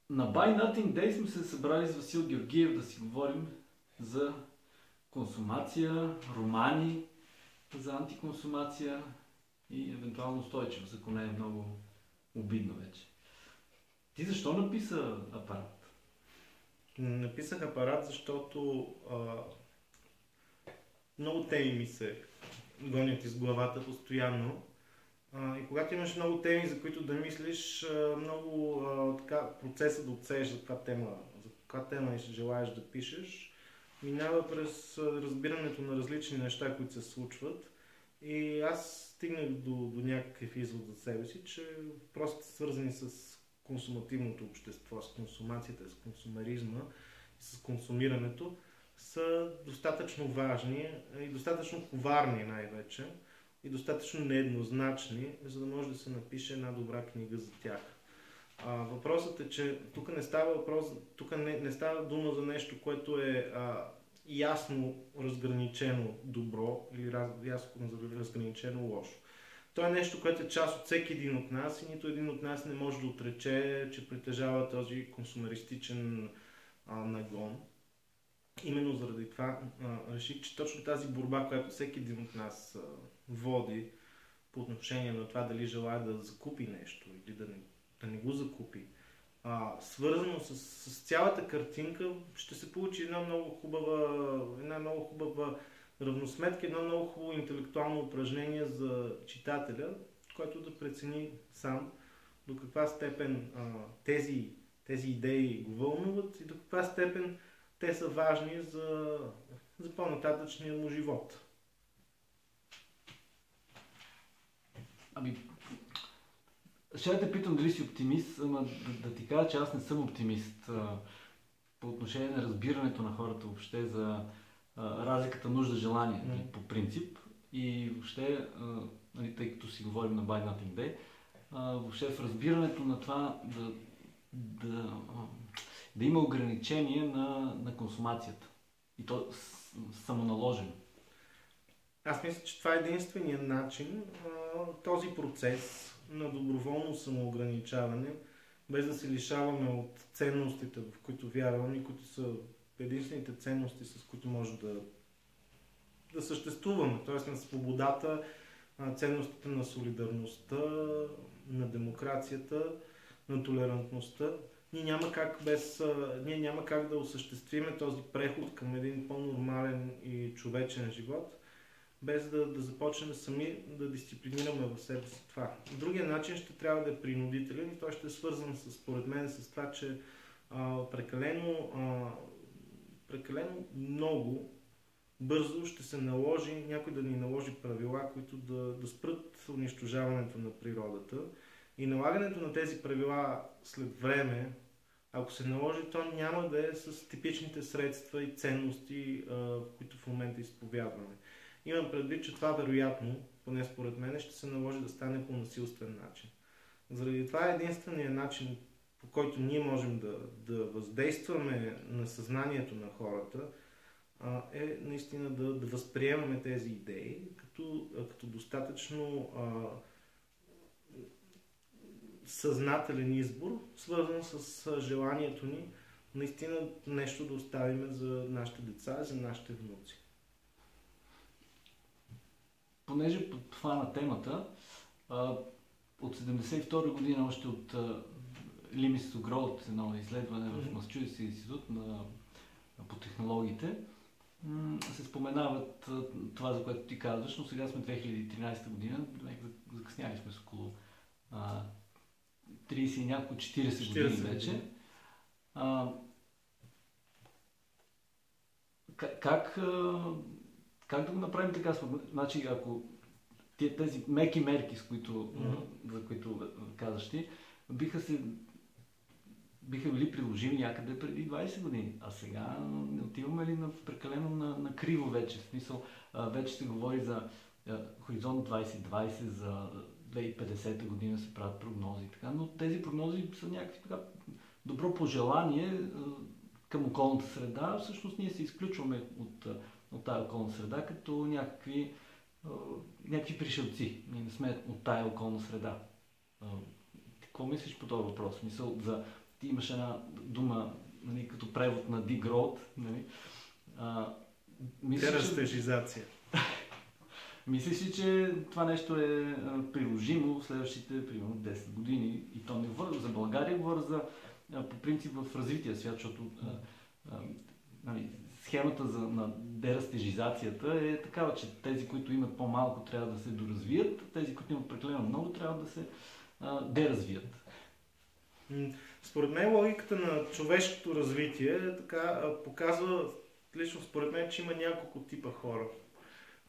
На Buy Nothing Day сме се събрали с Васил Георгиев да си говорим за консумация, романи за антиконсумация и евентуално устойчивост, ако не е много обидно вече. Ти защо написа апарат? Написах апарат, защото много теми ми се гонят из главата постоянно. И когато имаш много теми, за които да мислиш, много така, процесът да отсееш за каква тема желаеш да пишеш, минава през разбирането на различни неща, които се случват. И аз стигнах до някакъв извод за себе си, че просто свързани с консумативното общество, с консумацията, с консумеризма, с консумирането, са достатъчно важни и достатъчно коварни най-вече и достатъчно нееднозначни, за да може да се напише една добра книга за тях. Въпросът е, че тук не става дума за нещо, което е ясно разграничено добро или ясно разграничено лошо. То е нещо, което е част от всеки един от нас и нито един от нас не може да отрече, че притежава този консумеристичен нагон. Именно заради това реших, че точно тази борба, която всеки един от нас води по отношение на това дали желая да закупи нещо или да не го закупи, свързано с цялата картинка, ще се получи една много хубава равносметка, едно много хубаво интелектуално упражнение за читателя, който да прецени сам до каква степен тези идеи го вълнуват и до каква степен те са важни за по-нататъчния му живот. Ще да те питам дали си оптимист, ама да ти кажа, че аз не съм оптимист по отношение на разбирането на хората въобще за разликата нужда-желание по принцип и въобще, тъй като си говорим на Buy Nothing Day, въобще в разбирането на това да има ограничение на консумацията. И то самоналожено. Аз мисля, че това е единственият начин този процес на доброволно самоограничаване, без да се лишаваме от ценностите, в които вярваме, които са единствените ценности, с които може да съществуваме. Т.е. на свободата, ценностите на солидарността, на демокрацията, на толерантността. Ние няма как да осъществиме този преход към един по-нормален и човечен живот, без да започнем сами да дисциплинираме в себе си това. Другия начин ще трябва да е принудителен и той ще е свързан според мен с това, че прекалено много бързо ще се наложи, някой да ни наложи правила, които да спрат унищожаването на природата. И налагането на тези правила след време, ако се наложи, то няма да е с типичните средства и ценности, които в момента изповядваме. Имам предвид, че това вероятно, поне според мен, ще се наложи да стане по насилствен начин. Заради това е единственият начин, по който ние можем да въздействаме на съзнанието на хората, е наистина да възприемаме тези идеи като достатъчно съзнателен избор, свързан с желанието ни наистина нещо да оставим за нашите деца, за нашите внуци. Понеже подхвана темата, от 1972 година, още от Лимис Гроут, едно изследване в Масачузетския институт по технологиите, се споменават това, за което ти казваш, но сега сме 2013 година, закъсняли сме с около 30 и няколко 40 години вече. Как да го направим така? Значи, ако тези меки мерки, за които казаш ти, биха били приложими някъде преди 20 години. А сега не отиваме ли прекалено на криво вече? В смисъл, вече се говори за Хоризонт 2020, за 2050 година се правят прогнози и така, но тези прогнози са някакви така добро пожелание към околната среда. Всъщност ние се изключваме от тази околна среда като някакви пришелци. Ние не сме от тая околна среда. Ти какво мислиш по този въпрос? ти имаш една дума, нали, като превод на degrowth. Нали? Дерастежизация. Мислиш ли, че това нещо е приложимо в следващите примерно 10 години? И то не говоря за България, говоря за по принцип в развития свят, защото нали, схемата на дерастежизацията е такава, че тези, които имат по-малко, трябва да се доразвият, тези, които имат прекалено много, трябва да се деразвият. Според мен логиката на човешкото развитие така показва, лично според мен, че има няколко типа хора.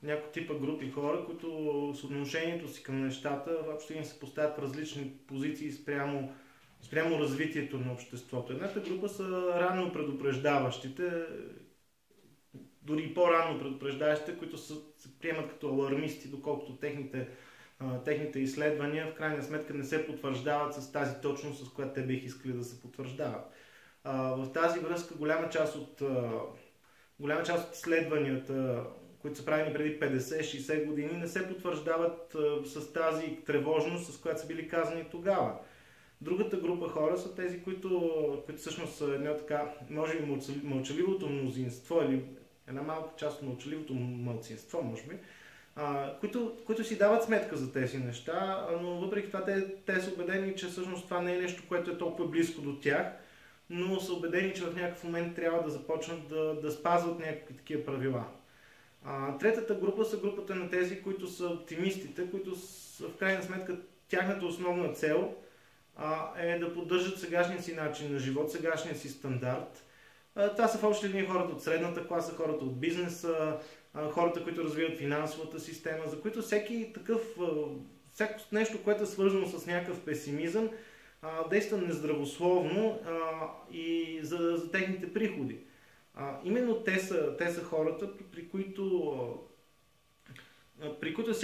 Няколко типа групи хора, които с отношението си към нещата въобще им се поставят в различни позиции спрямо развитието на обществото. Едната група са ранно предупреждаващите, дори по-рано предупреждаващите, които се приемат като алармисти, доколкото техните изследвания в крайна сметка не се потвърждават с тази точност, с която те бих искали да се потвърждават. В тази връзка голяма част от изследванията, които са правени преди 50-60 години, не се потвърждават с тази тревожност, с която са били казани тогава. Другата група хора са тези, които всъщност са едно така, може би мълчаливото мнозинство или една малка част от мълчаливото малцинство, може би, които си дават сметка за тези неща, но въпреки това те са убедени, че всъщност това не е нещо, което е толкова близко до тях, но са убедени, че в някакъв момент трябва да започнат да спазват някакви такива правила. Третата група са групата на тези, които са оптимистите, които в крайна сметка тяхната основна цел е да поддържат сегашния си начин на живот, сегашния си стандарт. Това са в общи линии хората от средната класа, хората от бизнеса, хората, които развиват финансовата система, за които всяко нещо, което е свързано с някакъв песимизъм, действа нездравословно и за техните приходи. Именно те са хората, при които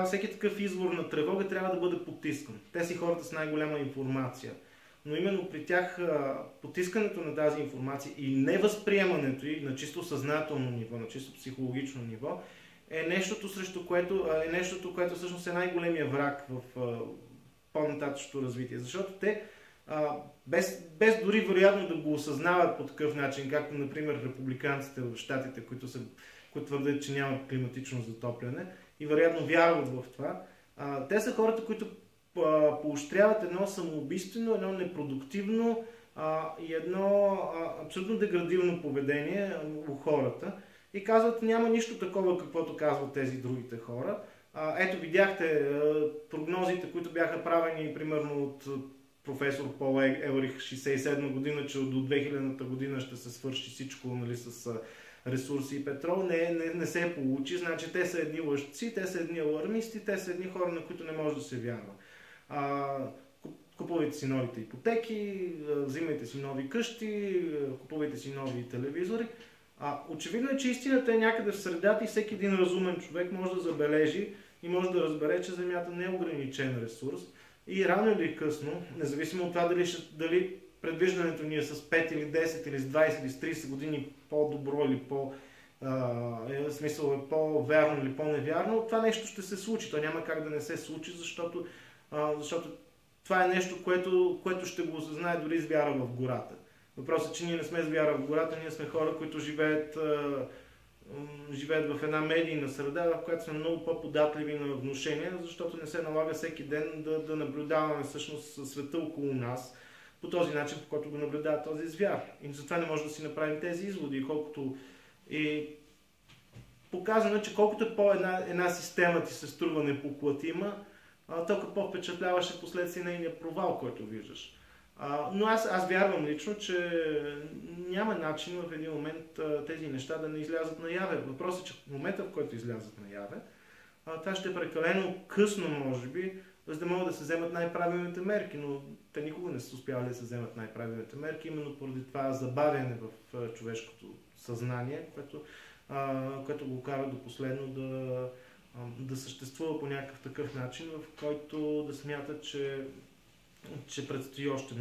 всеки такъв извор на тревога трябва да бъде потискан. Те си хората с най-голяма информация. Но именно при тях потискането на тази информация и невъзприемането ѝ на чисто съзнателно ниво, на чисто психологично ниво, е нещото, което всъщност е най-големия враг в по-нататъчното развитие. Защото те, без дори вероятно да го осъзнават по такъв начин, както например републиканците в щатите, които твърдят, че няма климатично затопляне и вероятно вярват в това, те са хората, които поощряват едно самоубийствено, едно непродуктивно и едно абсолютно деградивно поведение у хората и казват, няма нищо такова, каквото казват тези другите хора. Ето видяхте прогнозите, които бяха правени примерно от професор Пол Елрих 67 година, че до 2000 година ще се свърши всичко, нали, с ресурси и петрол. Не се получи. Значи те са едни лъжци, те са едни алармисти, те са едни хора, на които не може да се вярва. Купувайте си новите ипотеки, взимайте си нови къщи, купувайте си нови телевизори. Очевидно е, че истината е някъде в средата и всеки един разумен човек може да забележи и може да разбере, че Земята не е ограничен ресурс и рано или късно, независимо от това дали предвиждането ни е с 5 или 10 или с 20 или с 30 години по-добро или в смисъл е по-вярно или по-невярно, това нещо ще се случи. То няма как да не се случи, защото това е нещо, което ще го осъзнае дори с вяра в гората. Въпросът е, че ние не сме с вяра в гората, ние сме хора, които живеят в една медийна среда, в която сме много по-податливи на внушения, защото не се налага всеки ден да наблюдаваме всъщност света около нас по този начин, по който го наблюдава този звяр. И затова не може да си направим тези изводи. И показано, че колкото по-една система ти се струва непоклатима, толкова по-впечатляваше последствие нейния провал, който виждаш. Но аз вярвам лично, че няма начин в един момент тези неща да не излязат наяве. Въпросът е, че в момента, в който излязат наяве, това ще е прекалено късно, може би, за да могат да се вземат най-правилните мерки, но те никога не са успявали да се вземат най-правилните мерки, именно поради това забавяне в човешкото съзнание, което го кара до последно да съществува по някакъв такъв начин, в който да смята, че предстои още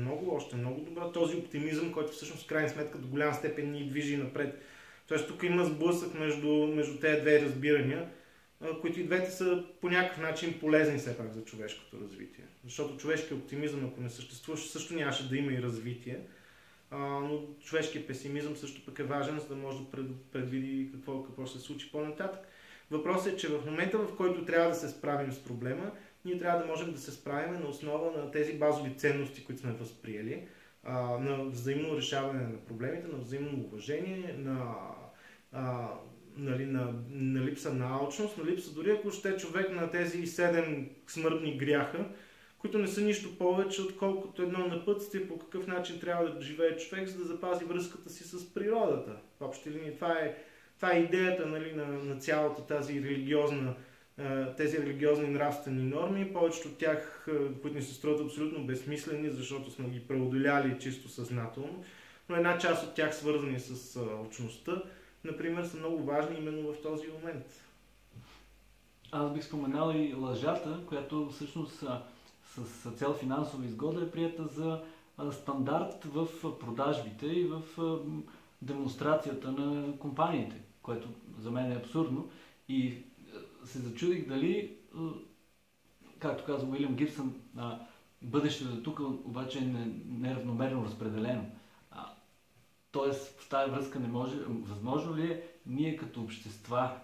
много добра. Този оптимизъм, който всъщност в крайна сметка до голяма степен ни движи напред. Тоест тук има сблъсък между тези две разбирания. които и двете са по някакъв начин полезни все пак за човешкото развитие. Защото човешкият оптимизъм, ако не съществуваше, също нямаше да има и развитие. Но човешкият песимизъм също пък е важен, за да може да предвиди какво ще се случи по-нататък. Въпросът е, че в момента, в който трябва да се справим с проблема, ние трябва да можем да се справим на основа на тези базови ценности, които сме възприели, на взаимно решаване на проблемите, на взаимно уважение, на липса на алчност, на липса дори ако ще е човек на тези 7 смъртни гряха, които не са нищо повече, отколкото едно напътствие по какъв начин трябва да живее човек, за да запази връзката си с природата. В общи линии това е идеята, нали, на цялата тези религиозни нравствени норми. Повечето от тях, които ни се струват абсолютно безсмислени, защото сме ги преодоляли чисто съзнателно, но една част от тях, свързани с общността, например, са много важни именно в този момент. Аз бих споменал и лъжата, която всъщност с цел финансова изгода е прията за стандарт в продажбите и в демонстрацията на компаниите, което за мен е абсурдно. И се зачудих дали, както казва Уилям Гибсън, бъдещето тук обаче е неравномерно разпределено. Тоест в тази връзка възможно ли е ние като общества,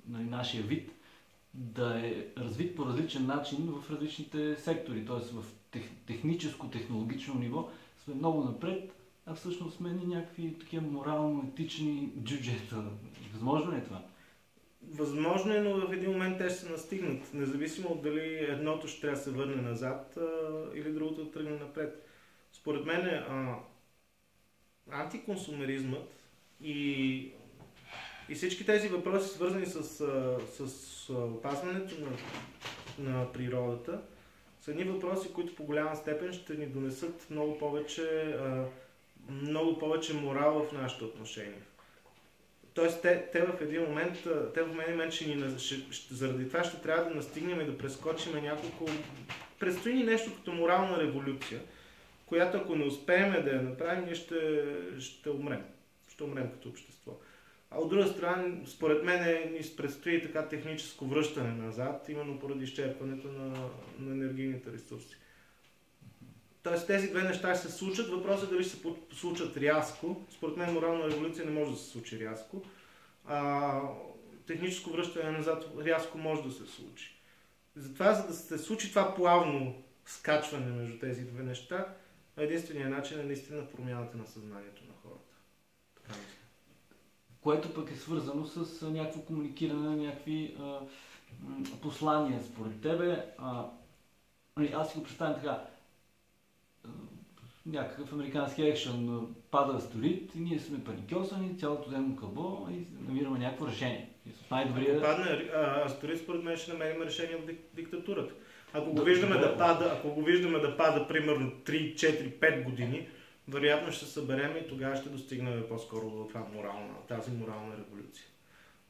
на нашия вид, да е развит по различен начин в различните сектори, т.е. в техническо-технологично ниво сме много напред, а всъщност сме някакви такива морално-етични джуджета. Възможно ли е това? Възможно е, но в един момент те ще се настигнат, независимо от дали едното ще трябва да се върне назад или другото да тръгне напред. Според мен антиконсумеризмът и всички тези въпроси, свързани с опазването на природата, са едни въпроси, които по голяма степен ще ни донесат много повече морал в нашето отношение. Тоест, те в един момент заради това ще трябва да настигнем и да прескочим няколко... Предстои ни нещо като морална революция, която ако не успеем да я направим, ние ще умрем. Ще умрем като общество. А от друга страна, според мен ни предстои така техническо връщане назад, именно поради изчерпването на енергийните ресурси. Тоест тези две неща ще се случат, въпросът е дали ще се случат рязко. Според мен морална революция не може да се случи рязко. Техническо връщане назад рязко може да се случи. Затова, за да се случи това плавно скачване между тези две неща, единственият начин е наистина промяната на съзнанието на хората. Така мисля. Което пък е свързано с някакво комуникиране на някакви послания според тебе. Аз си го представям така. Някакъв американски екшън пада астероид и ние сме паникьосани, цялото земно кълбо и намираме някакво решение. Ако падне астероид, според мен ще намерим решение в диктатурата. Ако го виждаме да пада примерно 3, 4, 5 години, вероятно ще се съберем и тогава ще достигнем по-скоро до тази морална революция.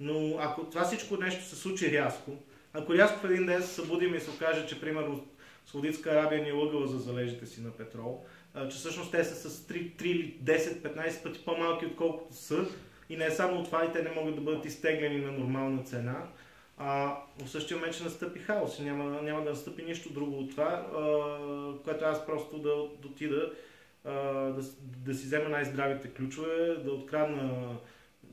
Но ако това всичко нещо се случи рязко, ако рязко в един ден се събудим и се окаже, че примерно Саудитска Арабия ни е лъгала за залежите си на петрол, че всъщност те са с 3, 10, 15 пъти по-малки отколкото са и не е само това и те не могат да бъдат изтеглени на нормална цена, в същия момент ще настъпи хаос и няма да настъпи нищо друго от това, което аз просто да отида да си взема най-здравите ключове, да открадна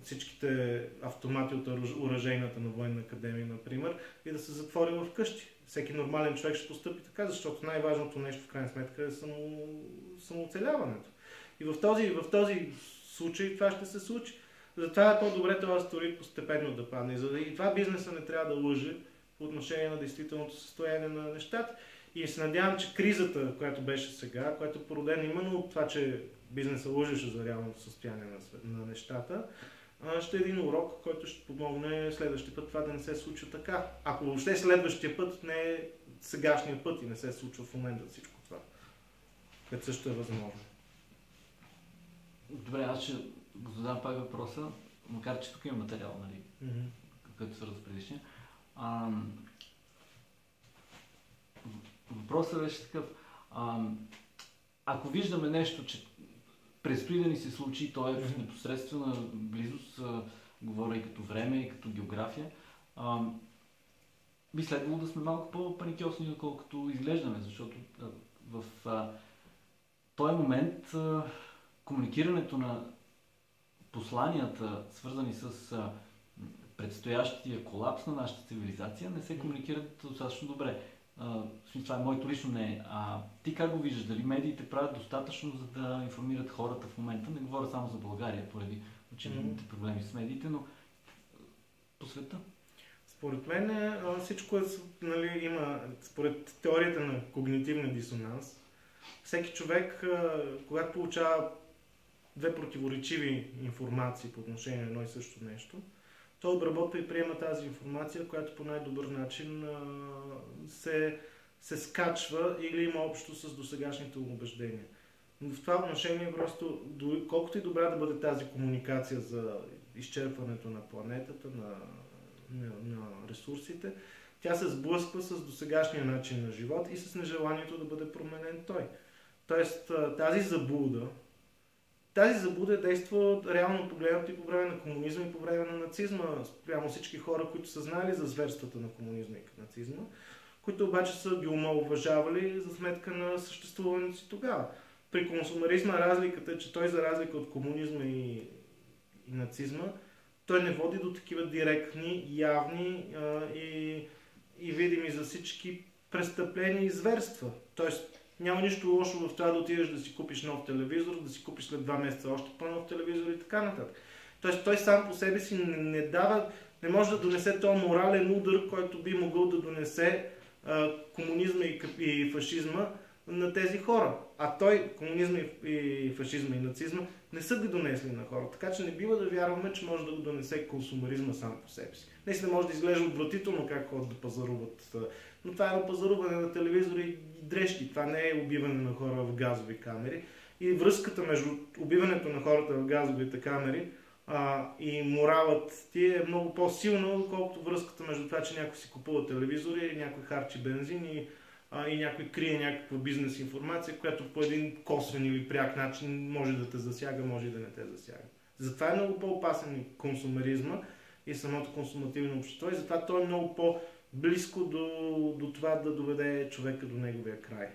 всичките автомати от оръжейната на военна академия, например, и да се затворя в къщи. Всеки нормален човек ще постъпи така, защото най-важното нещо в крайна сметка е самооцеляването. И в този случай това ще се случи. Затова е по-добре този астероид постепенно да падне. И това бизнеса не трябва да лъже по отношение на действителното състояние на нещата. И се надявам, че кризата, която беше сега, която е породена именно от това, че бизнеса лъжеше за реалното състояние на нещата, ще е един урок, който ще помогне следващия път това да не се случва така. Ако въобще следващия път не е сегашния път и не се случва в момента всичко това, което също е възможно. Добре, аз ще го задам пак въпроса, макар че тук има материал, нали, който се разпредишня. Въпросът беше такъв. Ако виждаме нещо, че предстои да ни се случи, то е в непосредствена близост, говоря и като време, и като география, би следвало да сме малко по-паникьосни, отколкото изглеждаме, защото в този момент комуникирането на посланията, свързани с предстоящия колапс на нашата цивилизация, не се комуникират достатъчно добре. Това е моето лично мнение. Ти как го виждаш? Дали медиите правят достатъчно, за да информират хората в момента? Не говоря само за България, поради очевидните проблеми с медиите, но по света. Според мен всичко е, нали, има, според теорията на когнитивния дисонанс, всеки човек, когато получава две противоречиви информации по отношение на едно и също нещо, той обработва и приема тази информация, която по най-добър начин се скачва или има общо с досегашните убеждения. Но в това отношение просто, колкото и добра да бъде тази комуникация за изчерпването на планетата, на ресурсите, тя се сблъсква с досегашния начин на живот и с нежеланието да бъде променен той. Тоест тази заблуда е действа реално погледнато и по време на комунизма и по време на нацизма, спрямо всички хора, които са знали за зверствата на комунизма и нацизма, които обаче са ги омаловажавали за сметка на съществуването си тогава. При консумеризма разликата е, че той за разлика от комунизма и нацизма, той не води до такива директни, явни и видими за всички престъпления и зверства. Тоест няма нищо лошо в това да отидеш да си купиш нов телевизор, да си купиш след 2 месеца още по-нов телевизор и така нататък. Тоест той сам по себе си не може да донесе този морален удар, който би могъл да донесе комунизма и фашизма на тези хора. А той, комунизма и фашизма и нацизма, не са ги донесли на хората. Така че не бива да вярваме, че може да го донесе консумеризма сам по себе си. Наистина може да изглежда отвратително как ходят да пазаруват, но това е пазаруване на телевизори и дрежки. Това не е убиване на хора в газови камери. И връзката между убиването на хората в газовите камери и моралът ти е много по-силна, отколкото връзката между това, че някой си купува телевизори, някой харчи бензин и някой крие някаква бизнес информация, която по един косвен или пряк начин може да те засяга, може и да не те засяга. Затова е много по-опасен консумеризма и самото консумативно общество и затова то е много по-близко до това да доведе човека до неговия край,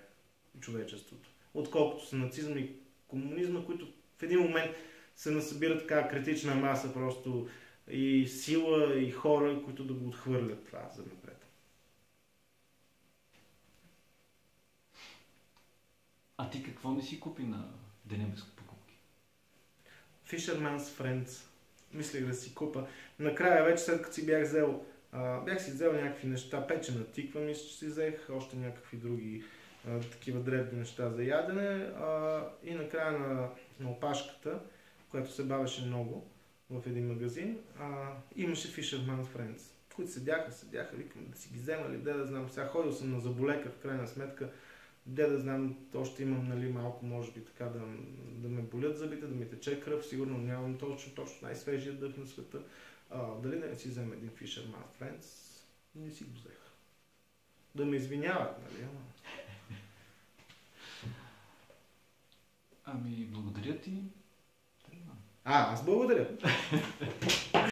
човечеството. Отколкото са нацизма и комунизма, които в един момент се насъбират така критична маса просто и сила и хора, които да го отхвърлят това за напред. А ти какво не си купи на Деня без покупки? Fisherman's Friends. Мислех да си купа. Накрая вече след като си бях си взел някакви неща, печена тиква, мисля, че си взех, още някакви други такива дребни неща за ядене. И накрая на опашката, която се бавеше много в един магазин, имаше Fisherman's Friends, които седяха, викам да си ги взема ли, да знам. Сега ходил съм на заболекар, в крайна сметка, да знам, още имам, нали, малко, може би така да ме болят зъбите, да ми тече кръв, сигурно нямам точно най-свежия дъх на света. Дали да не си взема един Fisherman's Friends? Не си го взех. Да ме извиняват, нали? Ами, благодаря ти. Аз благодаря.